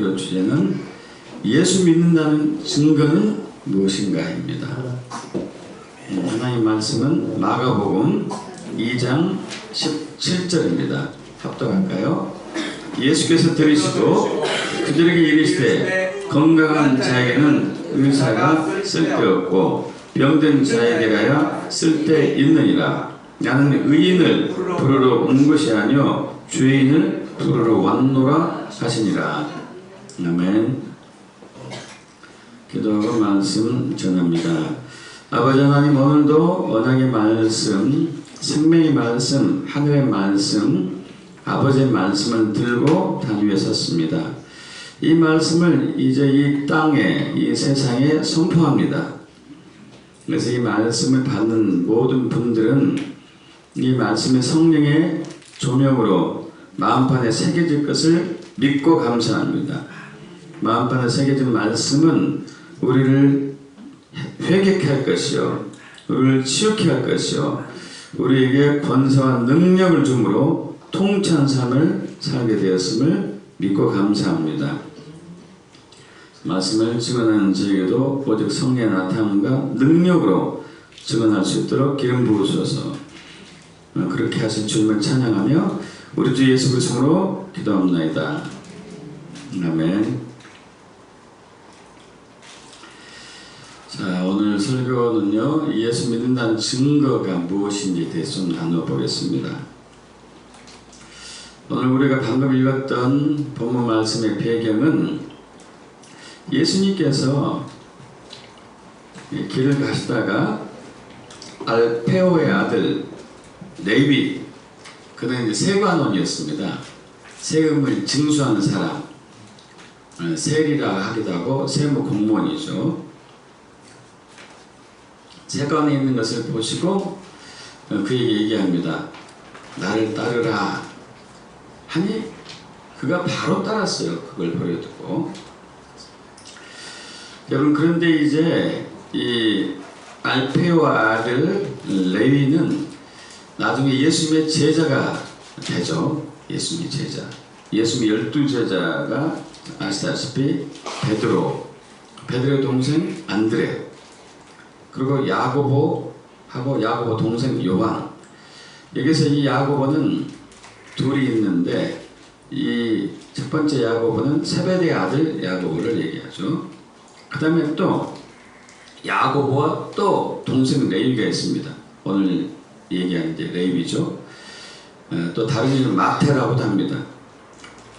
주제는 예수 믿는다는 증거는 무엇인가입니다. 하나님 말씀은 마가복음 2장 17절입니다. 합독할까요? 예수께서 들으시고 그들에게 이르시되 건강한 자에게는 의사가 쓸데없고 병든 자에게 가야 쓸데있느니라. 나는 의인을 부르러 온 것이 아니요 죄인을 부르러 왔노라 하시니라. 아멘. 기도하고 말씀 전합니다. 아버지 하나님, 오늘도 언약의 말씀, 생명의 말씀, 하늘의 말씀, 아버지의 말씀을 들고 단 위에 섰습니다. 이 말씀을 이제 이 땅에, 이 세상에 선포합니다. 그래서 이 말씀을 받는 모든 분들은 이 말씀의 성령의 조명으로 마음판에 새겨질 것을 믿고 감사합니다. 마음판에 새겨진 말씀은 우리를 회개케 할 것이요, 우리를 치유케 할 것이요, 우리에게 권세와 능력을 주므로 통치한 삶을 살게 되었음을 믿고 감사합니다. 말씀을 증언하는 저에게도 오직 성령의 나타남과 능력으로 증언할 수 있도록 기름 부으소서. 그렇게 하신 주님을 찬양하며 우리 주 예수 그리스도로 기도합나이다. 아멘. 자, 오늘 설교는요, 예수 믿는다는 증거가 무엇인지에 대해서 좀 나눠보겠습니다. 오늘 우리가 방금 읽었던 본문 말씀의 배경은 예수님께서 길을 가시다가 알페오의 아들 레위, 그는 이제 세관원이었습니다. 세금을 징수하는 사람, 세리라 하기도 하고 세무 공무원이죠. 세관에 있는 것을 보시고 그에게 얘기합니다. 나를 따르라 하니 그가 바로 따랐어요. 그걸 버려두고. 여러분, 그런데 이제 이 알페오와 아들 레위는 나중에 예수님의 제자가 되죠. 예수님의 제자. 예수님의 12제자가 아시다시피 베드로의 동생 안드레, 그리고 야고보하고 야고보 동생 요한. 여기서 이 야고보는 둘이 있는데 이 첫 번째 야고보는 세베대의 아들 야고보를 얘기하죠. 그 다음에 또 야고보와 또 동생 레위가 있습니다. 오늘 얘기하는 게 레위죠. 또 다른 이름 마테라고도 합니다.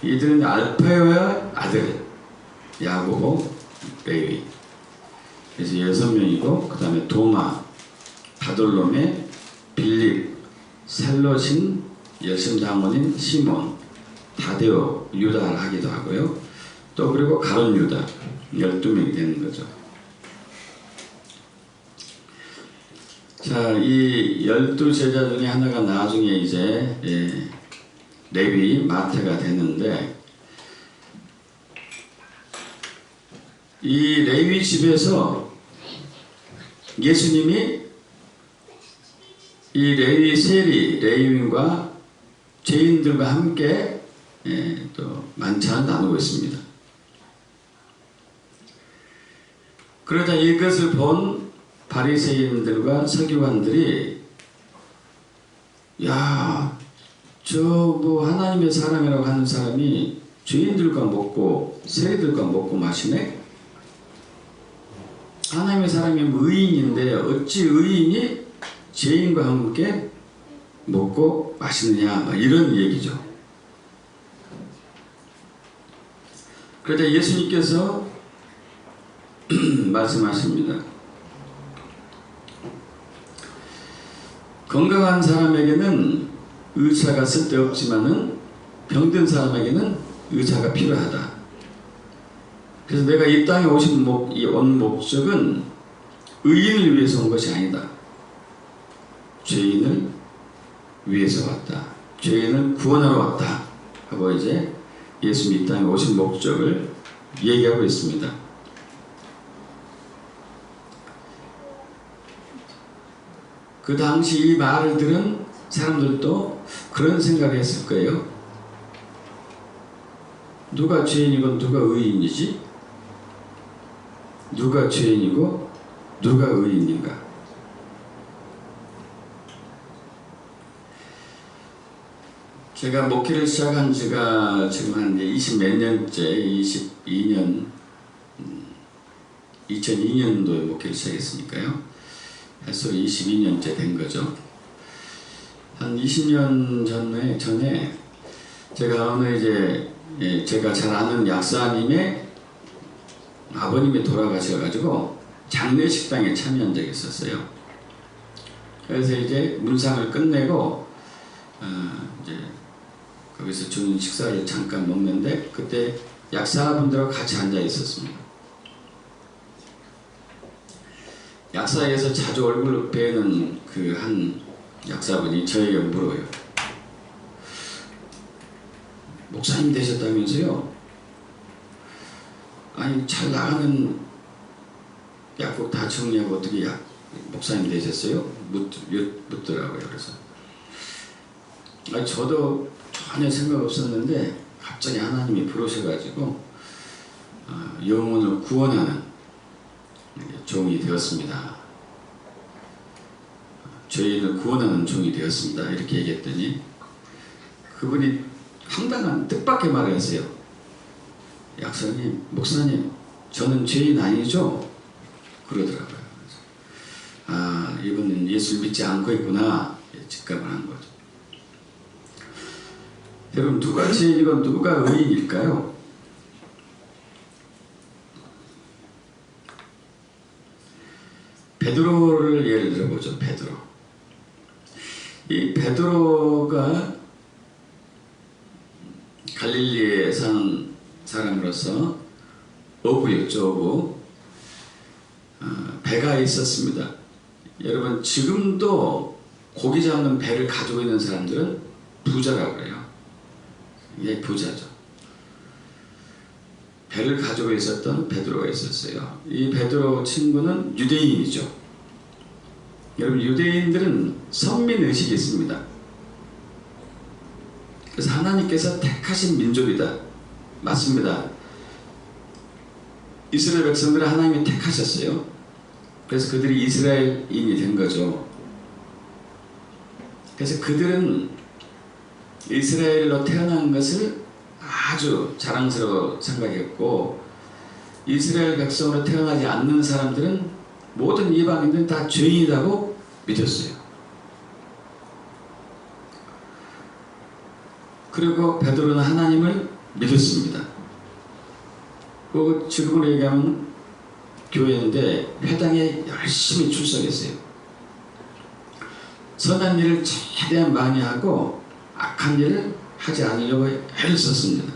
이들은 알페오의 아들 야고보, 레위. 그래서 6명이고, 그 다음에 도마, 바돌로메, 빌립, 셀로신, 열심장원인 시몬, 다데오, 유다를 하기도 하고요. 또 그리고 가룟 유다, 12명이 되는 거죠. 자, 이 12제자 중에 하나가 나중에 이제 레위, 마태가 되는데, 이 레위 집에서 예수님이 이 레위 세리, 레위인과 죄인들과 함께 또 만찬을 나누고 있습니다. 그러자 이것을 본 바리새인들과 서기관들이, 야, 저 뭐 하나님의 사람이라고 하는 사람이 죄인들과 먹고 세리들과 먹고 마시네? 하나님의 사람이 의인인데 어찌 의인이 죄인과 함께 먹고 마시느냐, 이런 얘기죠. 그러자 예수님께서 말씀하십니다. 건강한 사람에게는 의사가 쓸데없지만은 병든 사람에게는 의사가 필요하다. 그래서 내가 이 땅에 온 목적은 의인을 위해서 온 것이 아니다. 죄인을 위해서 왔다. 죄인을 구원하러 왔다. 하고 이제 예수님이 이 땅에 오신 목적을 얘기하고 있습니다. 그 당시 이 말을 들은 사람들도 그런 생각을 했을 거예요. 누가 죄인이고 누가 의인이지? 누가 죄인이고 누가 의인인가? 제가 목회를 시작한 지가 지금 한 20 몇 년째, 22년, 2002년도에 목회를 시작했으니까요. 해서 22년째 된 거죠. 한 20년 전에 제가 어느 제가 잘 아는 약사님의 아버님이 돌아가셔가지고 장례식당에 참여한 적이 있었어요. 그래서 이제 문상을 끝내고 이제 거기서 주는 식사를 잠깐 먹는데 그때 약사분들하고 같이 앉아 있었습니다. 약사에서 자주 얼굴로 뵈는 그 한 약사분이 저에게 물어요. 목사님 되셨다면서요? 아니 잘 나가는 약국 다 정리하고 어떻게 목사님 되셨어요? 묻더라고요. 그래서 아니, 저도 전혀 생각 없었는데 갑자기 하나님이 부르셔가지고 영혼을 구원하는 종이 되었습니다. 죄인을 구원하는 종이 되었습니다. 이렇게 얘기했더니 그분이 황당한 뜻밖의 말을 했어요. 약사님, 목사님, 저는 죄인 아니죠? 그러더라고요. 이분은 예수를 믿지 않고 있구나. 직감을 한 거죠. 여러분, 누가 죄인이고 누가 의인일까요? 베드로를 예를 들어보죠. 베드로. 이 베드로가 갈릴리에 사는 사람으로서 어부였죠. 어부. 배가 있었습니다. 여러분 지금도 고기 잡는 배를 가지고 있는 사람들은 부자라고 해요. 이게 부자죠. 배를 가지고 있었던 베드로가 있었어요. 이 베드로 친구는 유대인이죠. 여러분 유대인들은 선민의식이 있습니다. 그래서 하나님께서 택하신 민족이다. 맞습니다. 이스라엘 백성들을 하나님이 택하셨어요. 그래서 그들이 이스라엘인이 된 거죠. 그래서 그들은 이스라엘로 태어난 것을 아주 자랑스러워 생각했고 이스라엘 백성으로 태어나지 않는 사람들은 모든 이방인들은 다 죄인이라고 믿었어요. 그리고 베드로는 하나님을 믿었습니다. 그리고 지금으로 얘기하면 교회인데 회당에 열심히 출석했어요. 선한 일을 최대한 많이 하고 악한 일을 하지 않으려고 애를 썼습니다.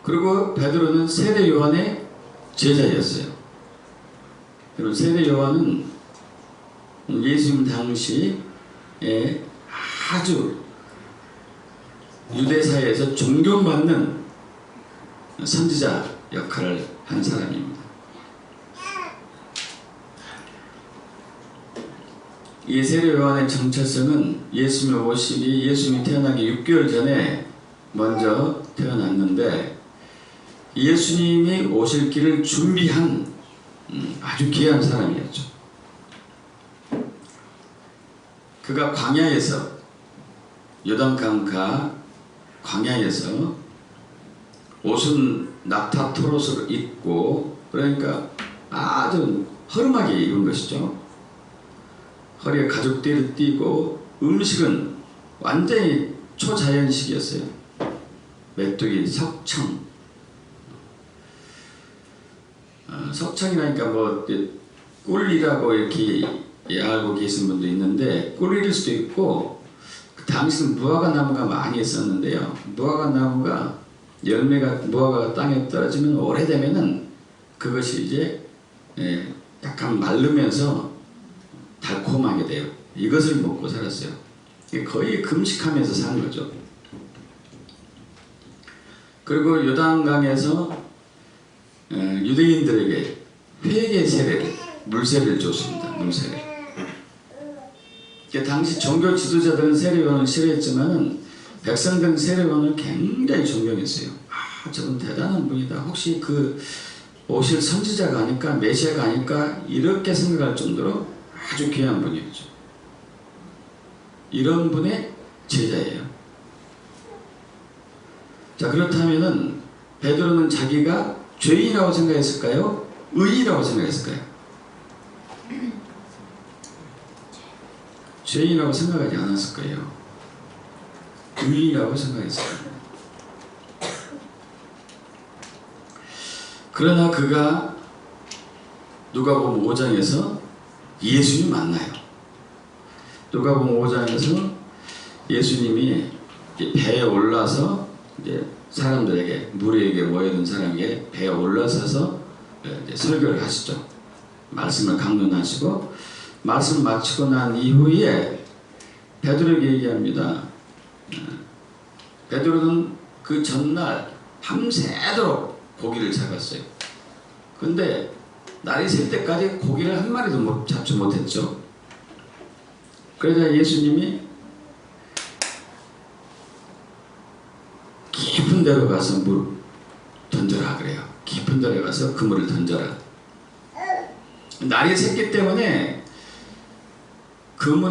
그리고 베드로는 세례 요한의 제자였어요. 그리고 세례 요한은 예수님 당시에 아주 유대사회에서 존경받는 선지자 역할을 한 사람입니다. 이 세례 요한의 정체성은 예수님이 태어나기 6개월 전에 먼저 태어났는데 예수님이 오실 길을 준비한 아주 귀한 사람이었죠. 그가 광야에서 요단강가 광야에서 옷은 낙타토롯을 입고 그러니까 아주 허름하게 입은 것이죠. 허리에 가죽띠를 띠고 음식은 완전히 초자연식이었어요. 메뚜기, 석청. 석청이라니까 뭐 꿀이라고 이렇게 알고 계신 분도 있는데 꿀일 수도 있고 그 당시는 무화과 나무가 많이 있었는데요. 무화과 나무가 무화과가 땅에 떨어지면 오래되면은 그것이 이제 약간 마르면서 달콤하게 돼요. 이것을 먹고 살았어요. 거의 금식하면서 산 거죠. 그리고 요단강에서 유대인들에게 회개 세례를, 물세례를 줬습니다. 물세례. 당시 종교 지도자들은 세례 요한을 싫어했지만은 백성들은 세례요한을 굉장히 존경했어요. 저분 대단한 분이다. 혹시 그 오실 선지자가 아닐까, 메시아가 아닐까 이렇게 생각할 정도로 아주 귀한 분이었죠. 이런 분의 제자예요. 자, 그렇다면은 베드로는 자기가 죄인이라고 생각했을까요? 의인이라고 생각했을까요? 죄인이라고 생각하지 않았을 거예요. 의인이라고 생각했을 거예요. 그러나 그가 누가복음 5장에서 예수님 만나요. 누가복음 5장에서 예수님이 배에 올라서 이제 사람들에게, 무리에게 모여든 사람에게 배에 올라서서 이제 설교를 하시죠. 말씀을 강론하시고, 말씀 마치고 난 이후에 베드로에게 얘기합니다. 베드로는 그 전날 밤새도록 고기를 잡았어요. 근데 날이 셀 때까지 고기를 한 마리도 잡지 못했죠. 그러자 예수님이 깊은 데로 가서 물 던져라 그래요. 깊은 데로 가서 그물을 던져라. 날이 샜기 때문에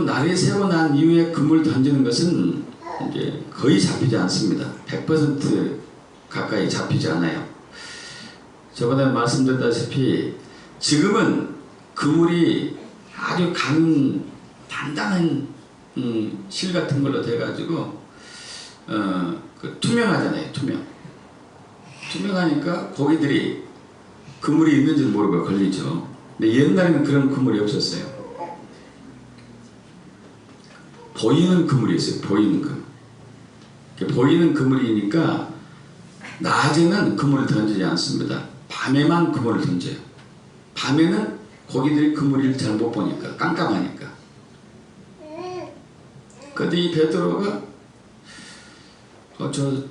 날이 새고 난 이후에 그물 던지는 것은 이제 거의 잡히지 않습니다. 100% 가까이 잡히지 않아요. 저번에 말씀드렸다시피 지금은 그물이 아주 단단한 실 같은 걸로 돼가지고 투명하잖아요. 투명하니까 고기들이 그물이 있는지도 모르고 걸리죠. 근데 옛날에는 그런 그물이 없었어요. 보이는 그물이 있어요. 보이는 그물. 보이는 그물이니까 낮에는 그물을 던지지 않습니다. 밤에만 그물을 던져요. 밤에는 고기들이 그물을 잘 못 보니까, 깜깜하니까. 근데 이 베드로가 저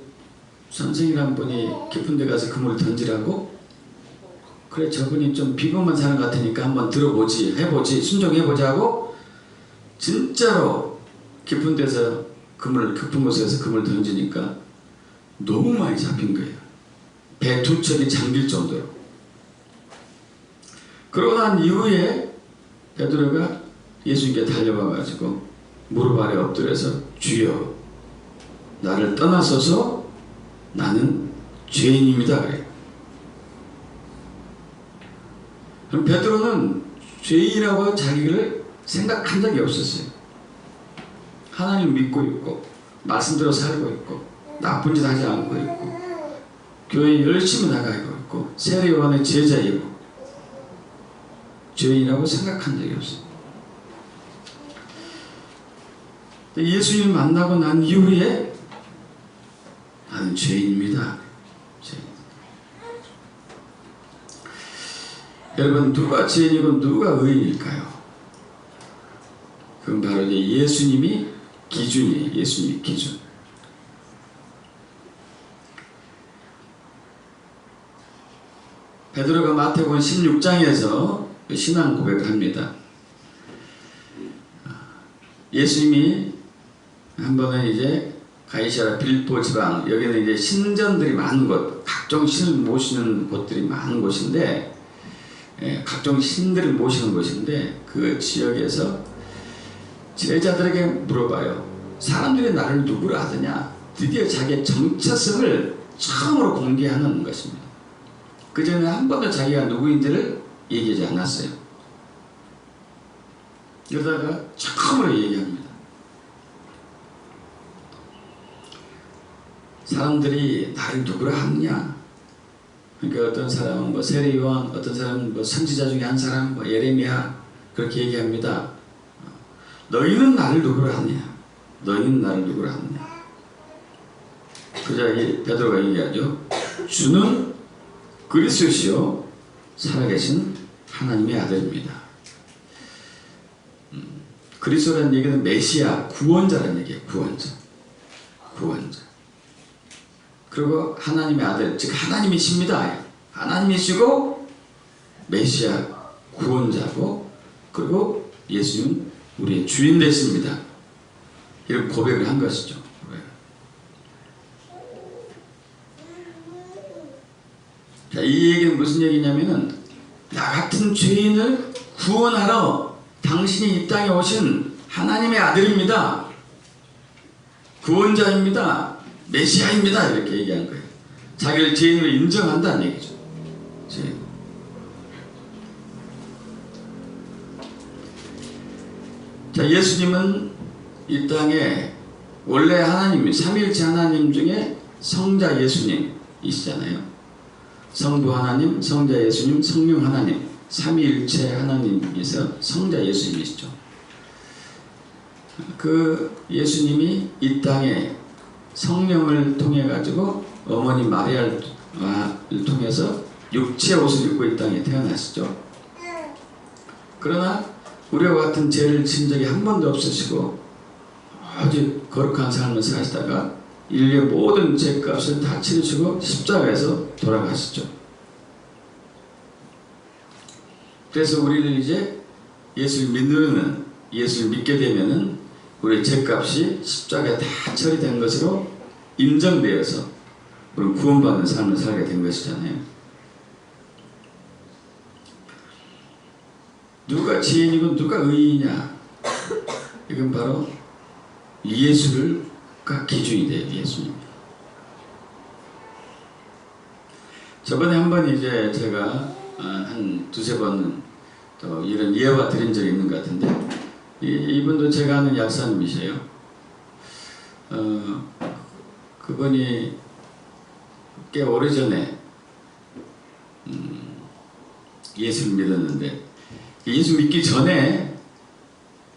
선생이란 분이 깊은 데 가서 그물을 던지라고? 그래, 저분이 좀 비범한 사람 같으니까 한번 들어보지, 해보지, 순종해보자 하고 진짜로 깊은 데서 깊은 곳에서 그물을 던지니까 너무 많이 잡힌 거예요. 배 두 척이 잠길 정도로. 그러고 난 이후에 베드로가 예수님께 달려와 가지고 무릎 아래 엎드려서 주여 나를 떠나소서 나는 죄인입니다 그래요. 그럼 베드로는 죄인이라고 자기를 생각한 적이 없었어요. 하나님 믿고 있고 말씀대로 살고 있고 나쁜 짓 하지 않고 있고 교회 열심히 나가고 있고 세례요한의 제자이고 죄인이라고 생각한 적이 없어요. 예수님 만나고 난 이후에 나는 죄인입니다. 여러분, 누가 죄인이고 누가 의인일까요? 그건 바로 이제 예수님이 기준이에요. 예수님이 기준. 베드로가 마태복음 16장에서 신앙 고백을 합니다. 예수님이 한 번은 이제 가이사랴 빌립보 지방, 여기는 이제 신전들이 많은 곳, 각종 신을 모시는 곳들이 많은 곳인데, 각종 신들을 모시는 곳인데, 그 지역에서 제자들에게 물어봐요. 사람들이 나를 누구로 하더냐? 드디어 자기의 정체성을 처음으로 공개하는 것입니다. 그 전에 한 번도 자기가 누구인지를 얘기하지 않았어요. 그러다가 처음으로 얘기합니다. 사람들이 나를 누구라 하느냐? 그러니까 어떤 사람은 뭐 세례요한, 어떤 사람은 뭐 선지자 중에 한 사람, 뭐 예레미야 그렇게 얘기합니다. 너희는 나를 누구라 하느냐? 너희는 나를 누구라 하느냐? 그자 베드로가 얘기하죠. 주는 그리스도시요 살아계신 하나님의 아들입니다. 그리스도라는 얘기는 메시아, 구원자라는 얘기예요. 구원자. 그리고 하나님의 아들, 즉 하나님이십니다. 하나님이시고 메시아, 구원자고, 그리고 예수님은 우리의 주인 되십니다. 이런 고백을 한 것이죠. 자, 이 얘기는 무슨 얘기냐면은 나 같은 죄인을 구원하러 당신이 이 땅에 오신 하나님의 아들입니다. 구원자입니다. 메시아입니다. 이렇게 얘기한 거예요. 자기를 죄인으로 인정한다는 얘기죠. 죄인. 자, 예수님은 이 땅에 원래 하나님, 삼위일체 하나님 중에 성자 예수님이시잖아요. 성부 하나님, 성자 예수님, 성령 하나님, 삼위일체 하나님께서 성자 예수님이시죠. 그 예수님이 이 땅에 성령을 통해 가지고 어머니 마리아를 통해서 육체 옷을 입고 이 땅에 태어나시죠. 그러나 우리와 같은 죄를 진 적이 한 번도 없으시고 아주 거룩한 삶을 사시다가 인류의 모든 죄값을 다 치르시고 십자가에서 돌아가시죠. 그래서 우리는 이제 예수를 믿게 되면은 우리의 죄값이 십자가에 다 처리된 것으로 인정되어서 우리는 구원받는 삶을 살게 된 것이잖아요. 누가 죄인이고 누가 의인이냐? 이건 바로 예수가 기준이 돼요. 예수님. 저번에 한번 이제 제가 한 두세 번은 또 이런 예화 드린 적이 있는 것 같은데 이분도 제가 아는 약사님이세요. 그분이 꽤 오래전에 예수를 믿었는데 예수 믿기 전에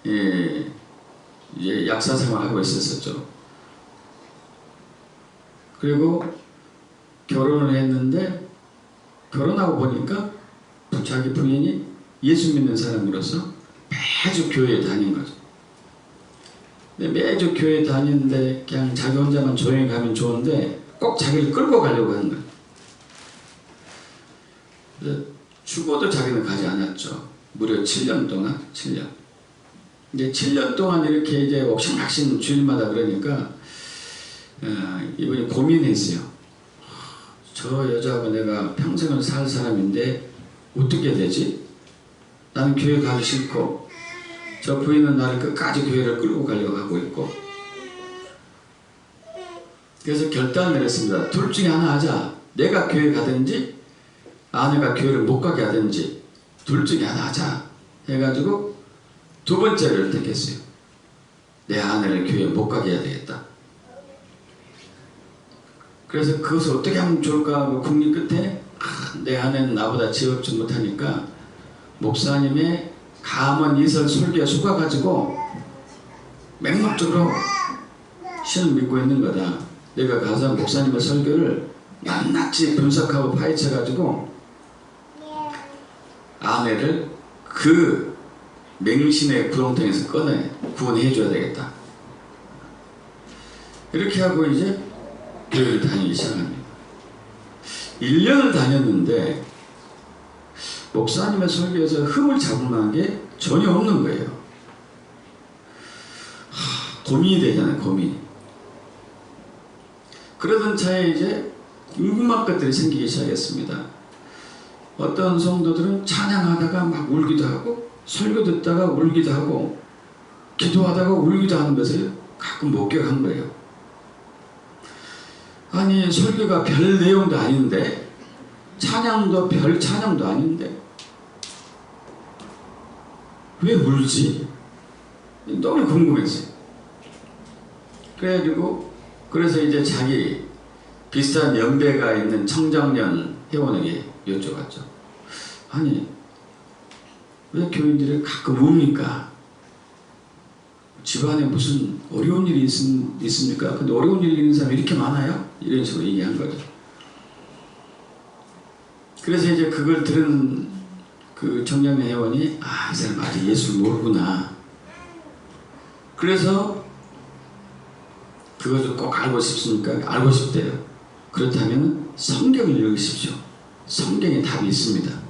이제 약사 생활하고 있었었죠. 그리고 결혼을 했는데 결혼하고 보니까 자기 부인이 예수 믿는 사람으로서 매주 교회에 다닌 거죠. 근데 매주 교회에 다니는데 그냥 자기 혼자만 조용히 가면 좋은데 꼭 자기를 끌고 가려고 하는 거예요. 죽어도 자기는 가지 않았죠. 무려 7년 동안, 7년. 이제 7년 동안 이렇게 이제 옥신각신 주일마다 그러니까 이분이 고민했어요. 저 여자하고 내가 평생을 살 사람인데 어떻게 되지? 나는 교회 가기 싫고 저 부인은 나를 끝까지 교회를 끌고 가려고 하고 있고 그래서 결단을 내렸습니다. 둘 중에 하나 하자. 내가 교회 가든지 아내가 교회를 못 가게 하든지 둘 중에 하나 하자 해가지고 두 번째를 택했어요. 내 아내를 교회에 못 가게 해야 되겠다. 그래서 그것을 어떻게 하면 좋을까 하고 궁리 끝에 내 아내는 나보다 지업지 못하니까 목사님의 감언 이설 설교에 속아가지고 맹목적으로 신을 믿고 있는 거다. 내가 가서 목사님의 설교를 낱낱이 분석하고 파헤쳐가지고 아내를 그 맹신의 구렁텅이에서 꺼내 구원해 줘야 되겠다. 이렇게 하고 이제 교회를 다니기 시작합니다. 1년을 다녔는데 목사님의 설교에서 흠을 잡을 만한 게 전혀 없는 거예요. 고민이 되잖아요. 고민이. 그러던 차에 이제 궁금한 것들이 생기기 시작했습니다. 어떤 성도들은 찬양하다가 막 울기도 하고 설교 듣다가 울기도 하고 기도하다가 울기도 하는 것을 가끔 목격한 거예요. 아니 설교가 별 내용도 아닌데 찬양도 별 찬양도 아닌데 왜 울지? 너무 궁금했어요. 그래서 이제 자기 비슷한 연배가 있는 청장년 회원에게 여쭤봤죠. 아니 왜 교인들이 가끔 웁니까? 집안에 무슨 어려운 일이 있습니까? 근데 어려운 일이 있는 사람이 이렇게 많아요? 이런 식으로 얘기한 거죠. 그래서 이제 그걸 들은 그 청장년 회원이 이 사람 아직 예수를 모르구나. 그래서 그것을 꼭 알고 싶습니까? 알고 싶대요. 그렇다면 성경을 읽으십시오. 성경에 답이 있습니다.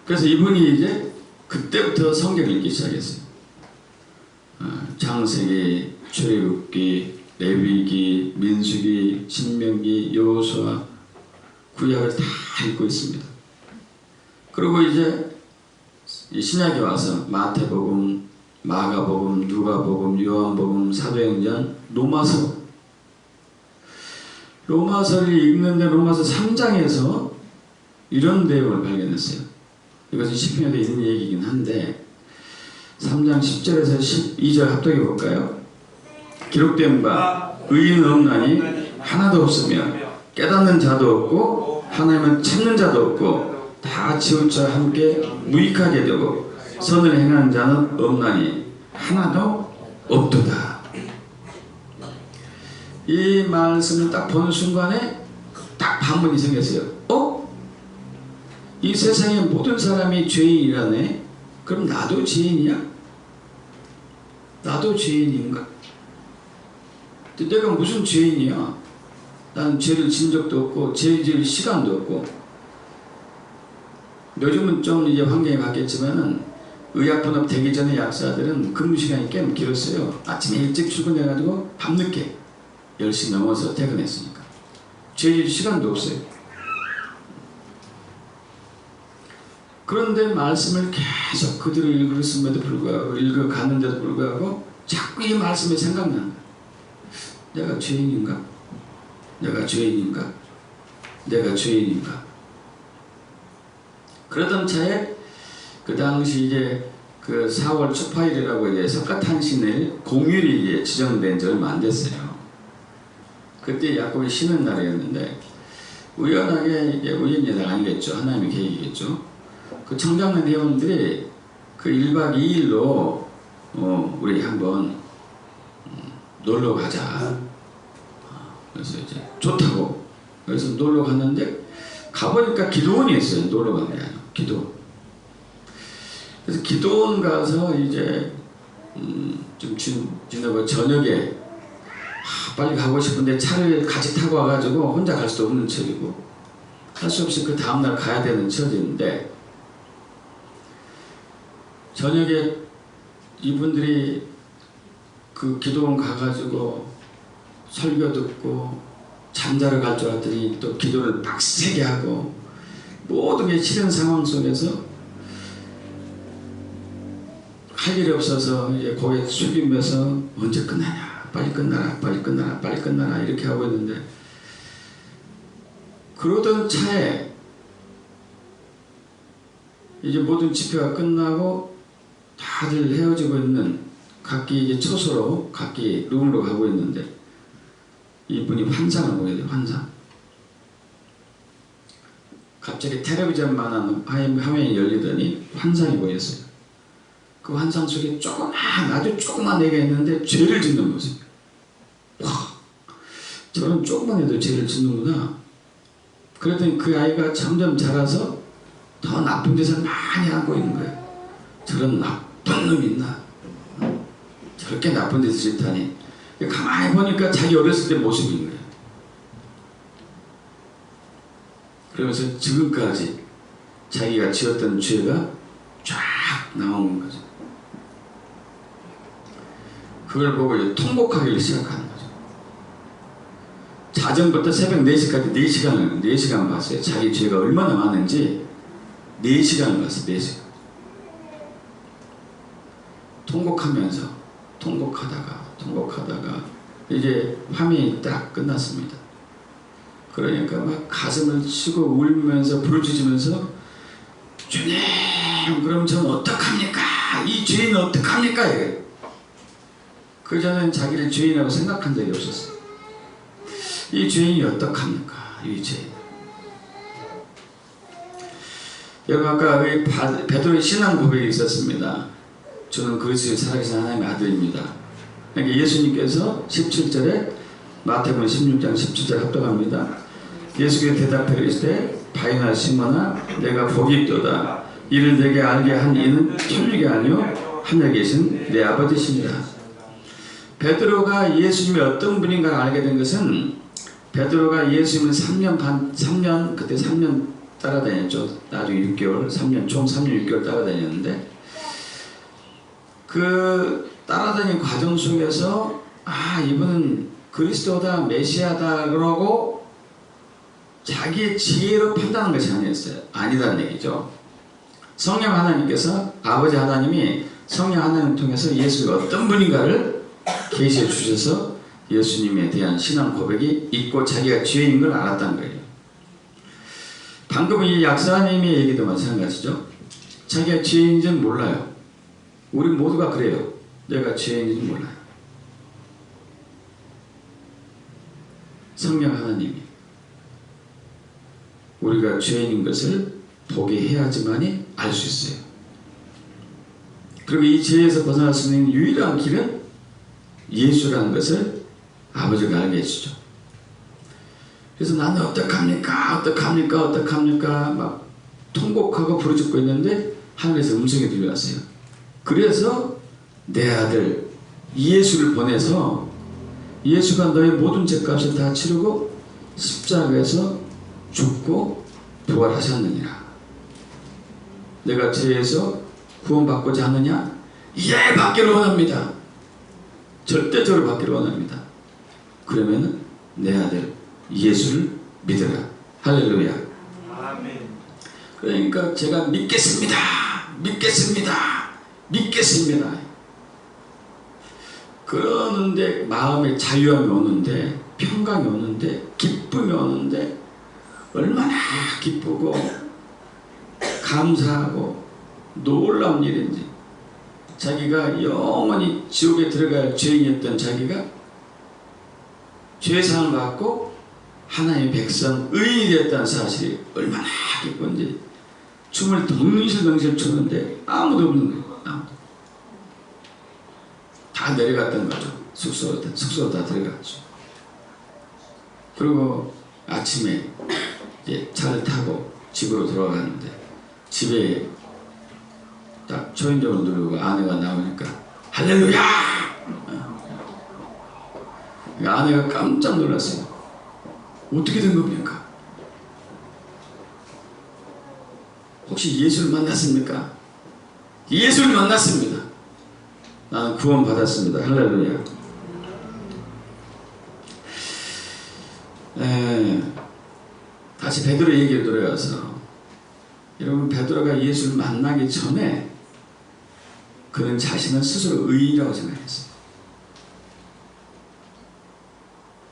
그래서 이분이 이제 그때부터 성경을 읽기 시작했어요. 창세기, 출애굽기, 레위기, 민수기, 신명기, 여호수아, 구약을 다 읽고 있습니다. 그리고 이제 신약에 와서 마태복음, 마가복음, 누가복음, 요한복음, 사도행전, 로마서를 읽는데 로마서 3장에서 이런 내용을 발견했어요. 이것은 시편에도 있는 얘기긴 한데 3장 10절에서 12절 합독해 볼까요? 기록된 바 의인은 없나니 하나도 없으며 깨닫는 자도 없고 하나님을 찾는 자도 없고 다 지우쳐 함께 무익하게 되고 선을 행하는 자는 없나니 하나도 없도다. 이 말씀을 딱 보는 순간에 딱 반문이 생겼어요. 이 세상의 모든 사람이 죄인이라네? 그럼 나도 죄인이야? 나도 죄인인가? 내가 무슨 죄인이야? 난 죄를 진 적도 없고 죄 지을 시간도 없고. 요즘은 좀 이제 환경이 바뀌었지만은 의약분업 되기 전에 약사들은 근무 시간이 꽤 길었어요. 아침에 일찍 출근해가지고 밤늦게 10시 넘어서 퇴근했으니까 죄 지을 시간도 없어요. 그런데 말씀을 계속 그대로 읽었음에도 불구하고 읽어갔는데도 불구하고 자꾸 이 말씀이 생각나는 거예요. 내가 죄인인가? 내가 죄인인가? 내가 죄인인가? 그러던 차에 그 당시 이제 그 4월 초파일이라고 이제 석가탄신일 공휴일이 이제 지정된 지 얼마 안 됐어요. 그때 야곱이 쉬는 날이었는데 우연하게 이게 우연이 아니겠죠. 하나님의 계획이겠죠. 그 청장년 회원들이 그 1박 2일로 우리 한번 놀러 가자. 그래서 이제 좋다고. 그래서 놀러 갔는데 가보니까 기도원이 있어요. 놀러 간 게 아니고 기도원. 그래서 기도원 가서 이제 좀 지나고 저녁에 빨리 가고 싶은데 차를 같이 타고 와가지고 혼자 갈 수도 없는 처지고 할 수 없이 그 다음날 가야 되는 처지인데 저녁에 이분들이 그 기도원 가가지고 설교 듣고 잠자러 갈 줄 알았더니 또 기도를 빡세게 하고 모든 게 싫은 상황 속에서 할 일이 없어서 이제 고개 숙이면서 언제 끝나냐, 빨리 끝나라, 빨리 끝나라, 빨리 끝나라 이렇게 하고 있는데 그러던 차에 이제 모든 집회가 끝나고 다들 헤어지고 있는 각기 이제 처소로 각기 룸으로 가고 있는데 이분이 환상을 보게 돼요. 환상. 갑자기 텔레비전만한 화면이 열리더니 환상이 보였어요. 그 환상 속에 아주 조그만 애가 있는데 죄를 짓는 모습이에요. 와, 저런 조그만 애도 죄를 짓는구나. 그러더니 그 아이가 점점 자라서 더 나쁜 짓을 많이 하고 있는 거예요. 저런 나쁜 놈이 있나? 저렇게 나쁜 짓을 짓다니. 가만히 보니까 자기 어렸을 때 모습인 거예요. 그러면서 지금까지 자기가 지었던 죄가 쫙 나오는 거죠. 그걸 보고 이제 통곡하기를 시작하는 거죠. 자정부터 새벽 4시까지 4시간 봤어요. 자기 죄가 얼마나 많은지 4시간을 봤어요. 4시간. 통곡하다가 이제 화면이 딱 끝났습니다. 그러니까 막 가슴을 치고 울면서 부르짖으면서 주님 그럼 저는 어떡합니까? 이 죄인은 어떡합니까? 이거예요. 그 전에는 자기를 죄인이라고 생각한 적이 없었어요. 이 죄인이 어떡합니까? 이 죄인. 여러분 아까 베드로의 신앙 고백이 있었습니다. 저는 그리스도의 살아계신 하나님의 아들입니다. 그러니까 예수님께서 17절에 마태복음 16장 17절 합독합니다. 예수께서 대답하여 이르시되 바요나 시몬아 내가 복이 있도다. 이를 내게 알게 한 이는 천국이 아니요 하늘에 계신 내 아버지십니다. 베드로가 예수님이 어떤 분인가를 알게 된 것은 베드로가 예수님을 3년 그때 3년 따라다녔죠. 나중에 6개월, 3년, 총 3년 6개월 따라다녔는데 그 따라다니는 과정 속에서 이분은 그리스도다, 메시아다 그러고 자기의 지혜로 판단한 것이 아니었어요. 아니다는 얘기죠. 성령 하나님께서, 아버지 하나님이 성령 하나님을 통해서 예수가 어떤 분인가를 계시해 주셔서 예수님에 대한 신앙 고백이 있고 자기가 죄인인 걸 알았다는 거예요. 방금 이 약사님의 얘기도 마찬가지죠. 자기가 죄인인지는 몰라요. 우리 모두가 그래요. 내가 죄인인지 몰라요. 성령 하나님이 우리가 죄인인 것을 보게 해야지만이 알 수 있어요. 그리고 이 죄에서 벗어날 수 있는 유일한 길은 예수라는 것을 아버지가 알게 해주죠. 그래서 나는 어떡합니까? 어떡합니까? 어떡합니까? 막 통곡하고 부르짖고 있는데 하늘에서 음성이 들려왔어요. 그래서 내 아들 예수를 보내서 예수가 너의 모든 죄값을 다 치르고 십자가에서 죽고 부활하셨느니라. 내가 죄에서 구원받고자 하느냐? 예, 받기를 원합니다. 절대적으로 받기를 원합니다. 그러면 내 아들 예수를 믿으라. 할렐루야. 아멘. 그러니까 제가 믿겠습니다. 그러는데 마음에 자유함이 오는데, 평강이 오는데, 기쁨이 오는데 얼마나 기쁘고 감사하고 놀라운 일인지. 자기가 영원히 지옥에 들어갈 죄인이었던 자기가 죄상을 받고 하나님의 백성 의인이 됐다는 사실이 얼마나 기쁜지. 춤을 덩실덩실 추는데 아무도 없는 거예요. 아무도. 다 내려갔던 거죠. 숙소로 다 들어갔죠. 그리고 아침에 이제 차를 타고 집으로 돌아가는데 집에 딱 초인종을 누르고 아내가 나오니까 할렐루야! 아내가 깜짝 놀랐어요. 어떻게 된 겁니까? 혹시 예수를 만났습니까? 예수를 만났습니다. 나는 구원 받았습니다. 할렐루야. 다시 베드로 얘기를 돌아가서, 여러분, 베드로가 예수를 만나기 전에 그는 자신은 스스로 의인이라고 생각했어요.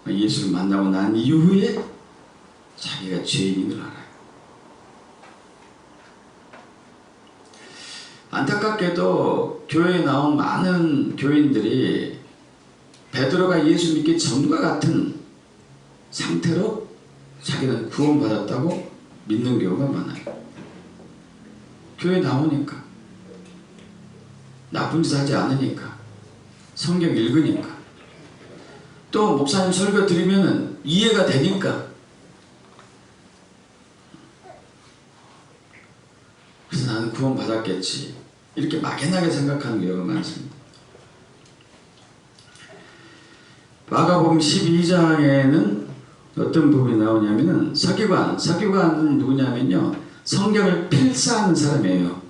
예수를 만나고 난 이후에 자기가 죄인인 걸 알아요. 안타깝게도 교회에 나온 많은 교인들이 베드로가 예수 믿기 전과 같은 상태로 자기는 구원받았다고 믿는 경우가 많아요. 교회 나오니까, 나쁜 짓 하지 않으니까, 성경 읽으니까, 또 목사님 설교 드리면 이해가 되니까, 그래서 나는 구원받았겠지, 이렇게 막연하게 생각하는 경우가 많습니다. 마가복음 12장에는 어떤 부분이 나오냐면은 서기관은 누구냐면요, 성경을 필사하는 사람이에요.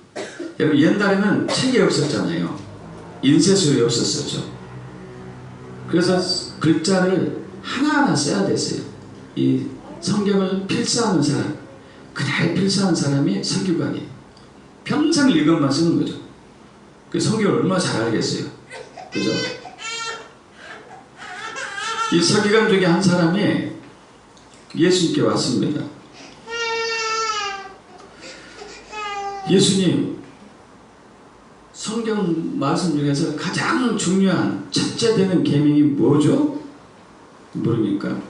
여러분, 옛날에는 책이 없었잖아요. 인쇄술이 없었었죠. 그래서 글자를 하나하나 써야 됐어요. 이 성경을 필사하는 사람, 그날 필사하는 사람이 서기관이에요. 평생 이것만 쓰는 거죠. 그 성경을 얼마나 잘 알겠어요. 그죠? 이 서기관 중에 한 사람이 예수님께 왔습니다. 예수님, 성경 말씀 중에서 가장 중요한 첫째 되는 계명이 뭐죠? 물으니까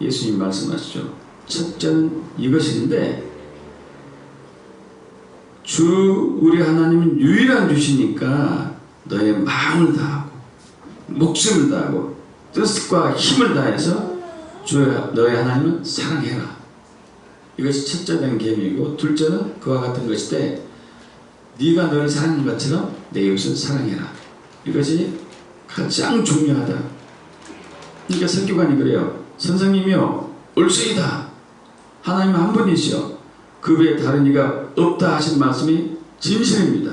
예수님 말씀하시죠. 첫째는 이것인데, 주 우리 하나님은 유일한 주시니까 너의 마음을 다하고 목숨을 다하고 뜻과 힘을 다해서 주 너의 하나님은 사랑해라. 이것이 첫째 되는 계명이고, 둘째는 그와 같은 것인데, 네가 너를 사랑하는 것처럼 내 이웃을 사랑해라. 이것이 가장 중요하다. 그러니까 서기관이 그래요. 선생님이요, 옳소이다. 하나님 한 분이시여, 그 외에 다른 이가 없다 하신 말씀이 진실입니다.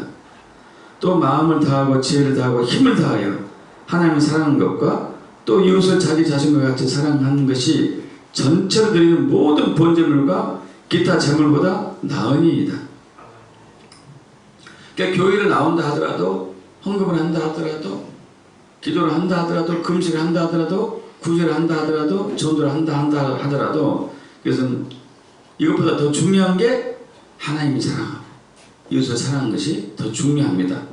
또 마음을 다하고 지혜를 다하고 힘을 다하여 하나님을 사랑하는 것과 또 이웃을 자기 자신과 같이 사랑하는 것이 전체로 드리는 모든 번제물과 기타 제물보다 나으니이다. 그러니까 교회를 나온다 하더라도, 헌금을 한다 하더라도, 기도를 한다 하더라도, 금식을 한다 하더라도, 구제를 한다 하더라도, 전도를 한다 하더라도, 그것은 이것보다 더 중요한 게 하나님이 사랑하고 이웃을 사랑하는 것이 더 중요합니다.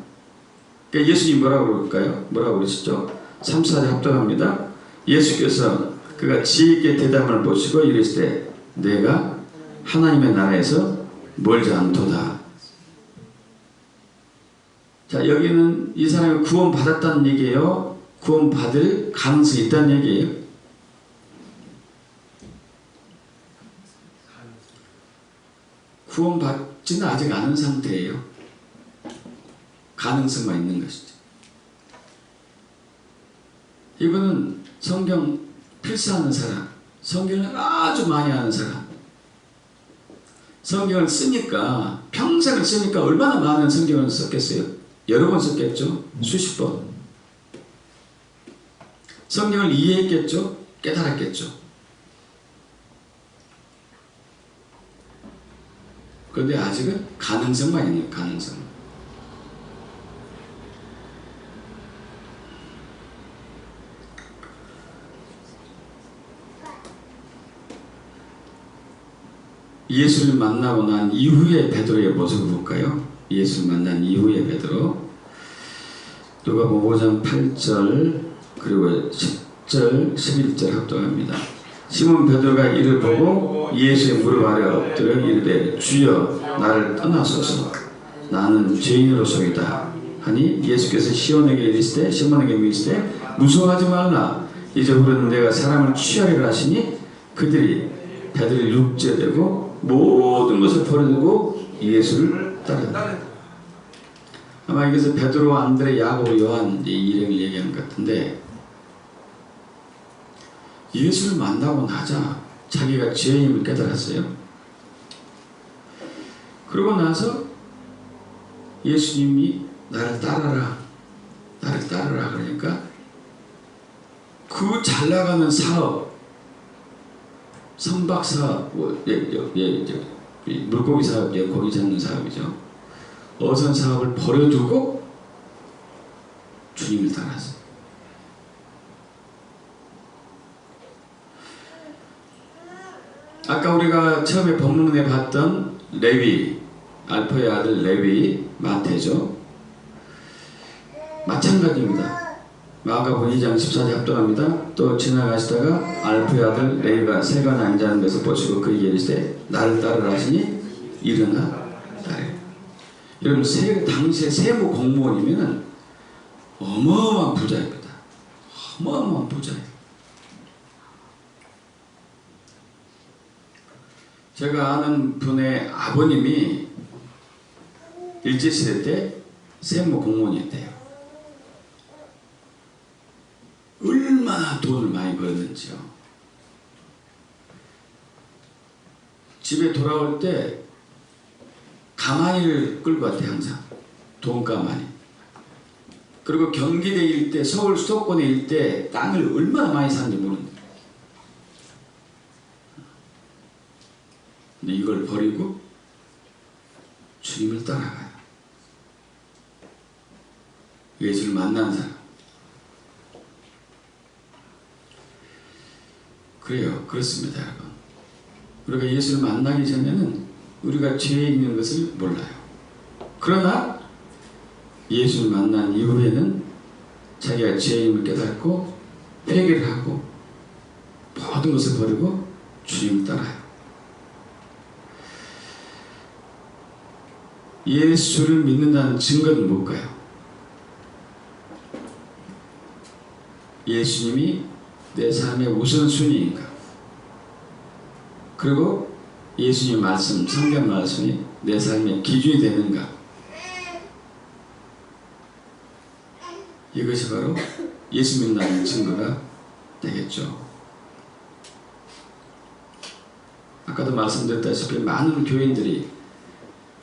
그러니까 예수님이 뭐라고 그럴까요? 뭐라고 그러시죠? 3, 4절 합독합니다. 예수께서 그가 지혜있게 대답을 보시고 이르시되 내가 하나님의 나라에서 멀지 않도다. 자, 여기는 이 사람이 구원받았다는 얘기예요? 구원받을 가능성이 있다는 얘기예요? 구원받지는 아직 않은 상태예요. 가능성만 있는 것이죠. 이분은 성경 필사하는 사람, 성경을 아주 많이 아는 사람, 성경을 쓰니까, 평생을 쓰니까 얼마나 많은 성경을 썼겠어요? 여러 번 썼겠죠? 수십 번. 성경을 이해했겠죠? 깨달았겠죠? 그런데 아직은 가능성만 있네요. 가능성. 예수를 만나고 난 이후의 베드로의 모습을 볼까요? 예수를 만난 이후의 베드로. 누가복음 5장 8절 그리고 10절 11절 합독합니다. 시몬 베드로가 이를 보고 예수의 무릎 아래 엎드려 이르되 주여 나를 떠나소서 나는 죄인으로소이다 하니 예수께서 시몬에게 이르시되 무서워하지 말라 이제부터는 내가 사람을 취하리라 하시니 그들이 베드로를 육죄되고 모든 것을 버리고 예수를 따른다. 아마 여기서 베드로, 안드레, 야고보, 요한 이 이름을 얘기하는 것 같은데 예수를 만나고 나자 자기가 죄인임을 깨달았어요. 그러고 나서 예수님이 나를 따르라 그러니까 그 잘 나가는 사업, 선박 사업, 물고기 사업, 고기 잡는 사업이죠. 어선 사업을 버려두고 주님을 따랐어요. 아까 우리가 처음에 본문에 봤던 레위, 알포의 아들 레위, 마태죠. 마찬가지입니다. 마가복음 2장 14절 합독합니다. 또 지나가시다가 알포의 아들 레위가 세관에 앉아있는 것을 보시고 그에게 이르시되 나를 따르라 하시니 일어나 따르라. 여러분 당시에 세무 공무원이면 어마어마한 부자입니다. 어마어마한 부자예요. 제가 아는 분의 아버님이 일제시대 때 세무 공무원이었대요. 얼마나 돈을 많이 벌었는지요. 집에 돌아올 때 가마니를 끌고 왔대요. 항상 돈가마니. 그리고 경기대 일 때, 서울 수도권에 일 때 땅을 얼마나 많이 샀는지 모르는데 근데 이걸 버리고 주님을 따라가요. 예수를 만난 사람. 그래요. 그렇습니다, 여러분. 우리가 예수를 만나기 전에는 우리가 죄에 있는 것을 몰라요. 그러나 예수를 만난 이후에는 자기가 죄임을 깨닫고 회개를 하고 모든 것을 버리고 주님을 따라요. 예수를 믿는다는 증거는 뭘까요? 예수님이 내 삶의 우선순위인가? 그리고 예수님 말씀, 성경 말씀이 내 삶의 기준이 되는가? 이것이 바로 예수 믿는다는 증거가 되겠죠. 아까도 말씀드렸다시피 많은 교인들이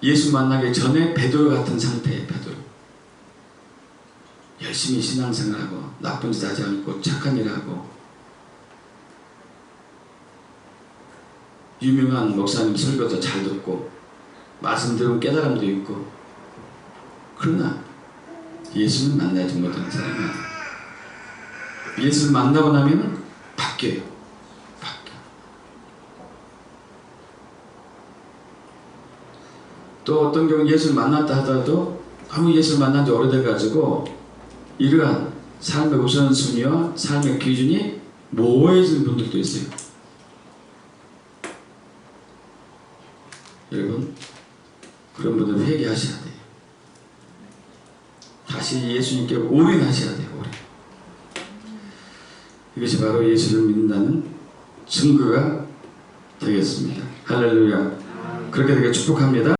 예수 만나기 전에 베드로 같은 상태예요. 베드로. 열심히 신앙생활하고 나쁜 짓 하지 않고 착한 일 하고 유명한 목사님 설교도 잘 듣고 말씀 들으면 깨달음도 있고, 그러나 예수를 만나지 못하는 사람이야. 예수를 만나고 나면 바뀌어요. 또 어떤 경우 예수를 만났다 하더라도 너무 예수를 만난 지 오래돼가지고 이러한 삶의 우선순위와 삶의 기준이 모호해지는 분들도 있어요. 여러분, 그런 분들은 회개하셔야 돼요. 다시 예수님께 올인하셔야 돼요. 올인. 이것이 바로 예수를 믿는다는 증거가 되겠습니다. 할렐루야. 그렇게 되게 축복합니다.